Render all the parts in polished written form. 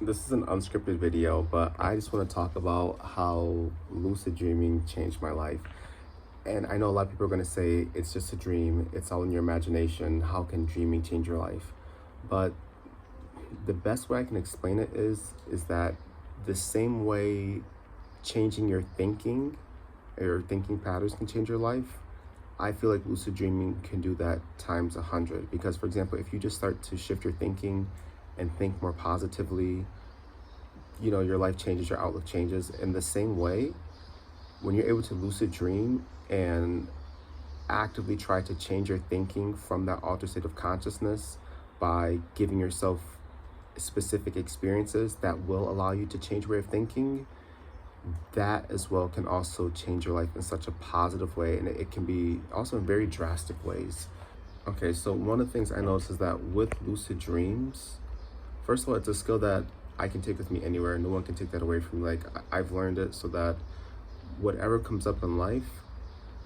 This is an unscripted video, but I just want to talk about how lucid dreaming changed my life. And I know a lot of people are going to say it's just a dream, it's all in your imagination. How can dreaming change your life? But the best way I can explain it is that the same way changing your thinking or thinking patterns can change your life, I feel like lucid dreaming can do that times 100. Because, for example, if you just start to shift your thinking and think more positively, your life changes, your outlook changes. In the same way, when you're able to lucid dream and actively try to change your thinking from that altered state of consciousness by giving yourself specific experiences that will allow you to change your way of thinking, that as well can also change your life in such a positive way, and it can be also in very drastic ways. Okay, so one of the things I noticed is that with lucid dreams, first of all, it's a skill that I can take with me anywhere. No one can take that away from me. Like, I've learned it so that whatever comes up in life,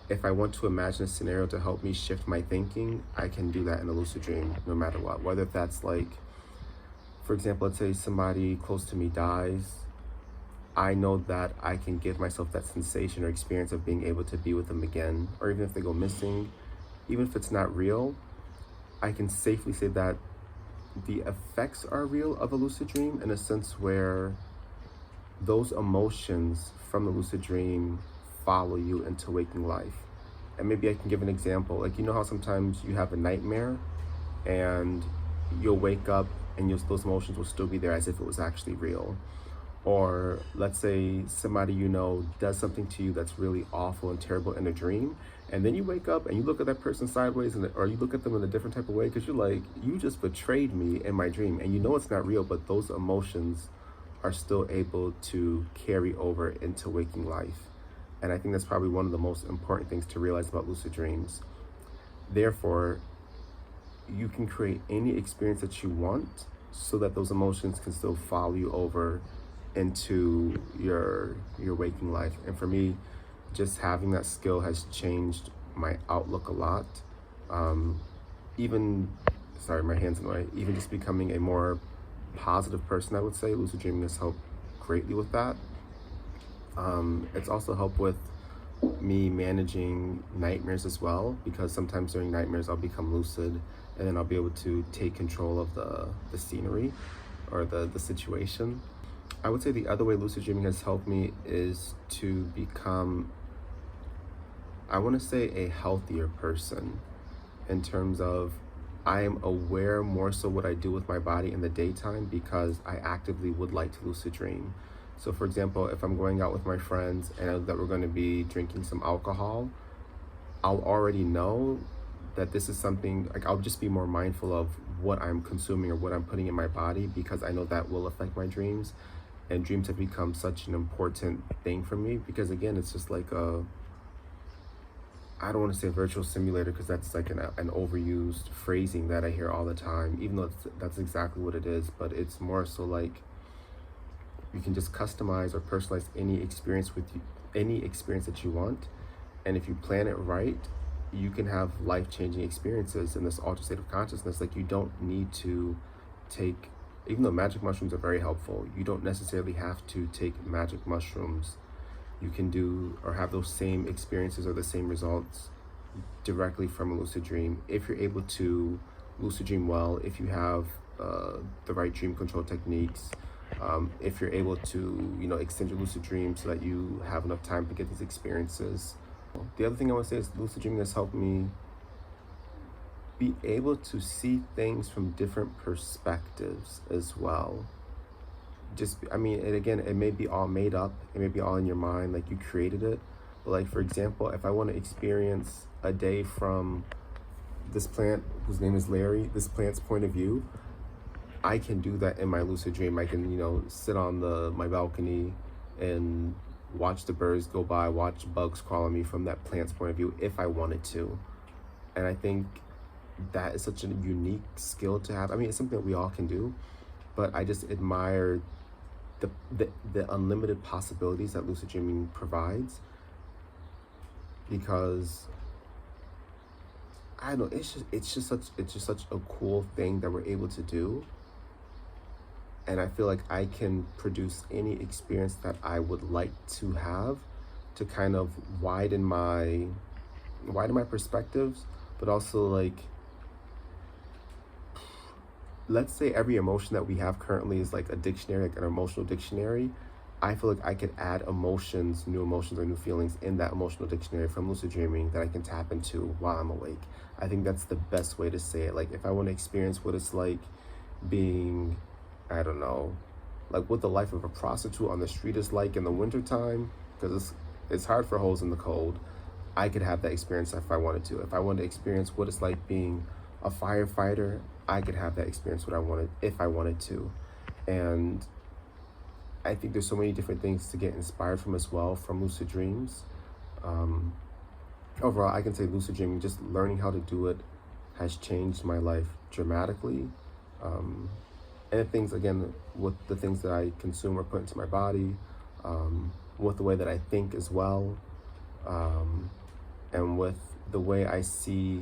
if I want to imagine a scenario to help me shift my thinking, I can do that in a lucid dream, no matter what. Whether that's like, for example, let's say somebody close to me dies, I know that I can give myself that sensation or experience of being able to be with them again. Or even if they go missing, even if it's not real, I can safely say that the effects are real of a lucid dream, in a sense where those emotions from the lucid dream follow you into waking life. And maybe I can give an example. Like, you know how sometimes you have a nightmare and you'll wake up and those emotions will still be there as if it was actually real. Or let's say somebody does something to you that's really awful and terrible in a dream, and then you wake up and you look at that person sideways, or you look at them in a different type of way because you're like, you just betrayed me in my dream, and you know it's not real, but those emotions are still able to carry over into waking life. And I think that's probably one of the most important things to realize about lucid dreams. Therefore, you can create any experience that you want so that those emotions can still follow you over into your waking life. And for me, just having that skill has changed my outlook a lot. Even, sorry, my hand's in the way, even just becoming a more positive person, I would say lucid dreaming has helped greatly with that. It's also helped with me managing nightmares as well, because sometimes during nightmares I'll become lucid and then I'll be able to take control of the scenery or the situation. I would say the other way lucid dreaming has helped me is to become, I want to say, a healthier person, in terms of I am aware more so what I do with my body in the daytime because I actively would like to lucid dream. So for example, if I'm going out with my friends and I know that we're going to be drinking some alcohol, I'll already know that this is something, like, I'll just be more mindful of what I'm consuming or what I'm putting in my body, because I know that will affect my dreams. And dreams have become such an important thing for me because, again, it's just like I don't want to say virtual simulator, because that's like an overused phrasing that I hear all the time, even though that's exactly what it is. But it's more so like you can just customize or personalize any experience that you want. And if you plan it right, you can have life-changing experiences in this altered state of consciousness. Like, you don't need to take, even though magic mushrooms are very helpful, you don't necessarily have to take magic mushrooms. You can do or have those same experiences or the same results directly from a lucid dream if you're able to lucid dream well, if you have the right dream control techniques, if you're able to extend your lucid dream so that you have enough time to get these experiences. The other thing I want to say is lucid dreaming has helped me be able to see things from different perspectives as well. And again, it may be all made up, it may be all in your mind, like you created it. But like, for example, if I want to experience a day from this plant, whose name is Larry, this plant's point of view, I can do that in my lucid dream. I can, sit on my balcony and watch the birds go by, watch bugs crawl on me from that plant's point of view if I wanted to. And I think that is such a unique skill to have. I mean, it's something that we all can do, but I just admire the unlimited possibilities that lucid dreaming provides, because I don't know, it's just such a cool thing that we're able to do. and I feel like I can produce any experience that I would like to have to kind of widen my perspectives, but also like, let's say every emotion that we have currently is like a dictionary, like an emotional dictionary. I feel like I could add emotions, new emotions or new feelings in that emotional dictionary from lucid dreaming that I can tap into while I'm awake. I think that's the best way to say it. Like if I want to experience what it's like being, I don't know, like what the life of a prostitute on the street is like in the wintertime, because it's hard for hoes in the cold. I could have that experience if I wanted to. If I wanted to experience what it's like being a firefighter, I could have that experience what I wanted if I wanted to. And I think there's so many different things to get inspired from as well from lucid dreams. Overall, I can say lucid dreaming, just learning how to do it, has changed my life dramatically. And things, again, with the things that I consume or put into my body, with the way that I think as well, and with the way I see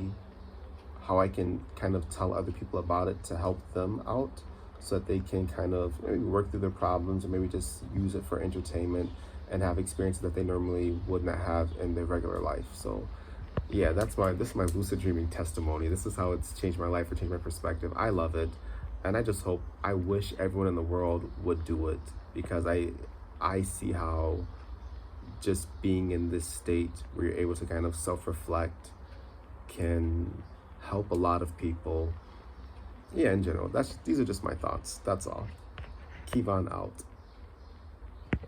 how I can kind of tell other people about it to help them out so that they can kind of maybe work through their problems or maybe just use it for entertainment and have experiences that they normally would not have in their regular life. So yeah, this is my lucid dreaming testimony. This is how it's changed my life or changed my perspective. I love it. And I wish everyone in the world would do it, because I see how just being in this state where you're able to kind of self-reflect can help a lot of people. Yeah, in general, these are just my thoughts. That's all. Keep on out.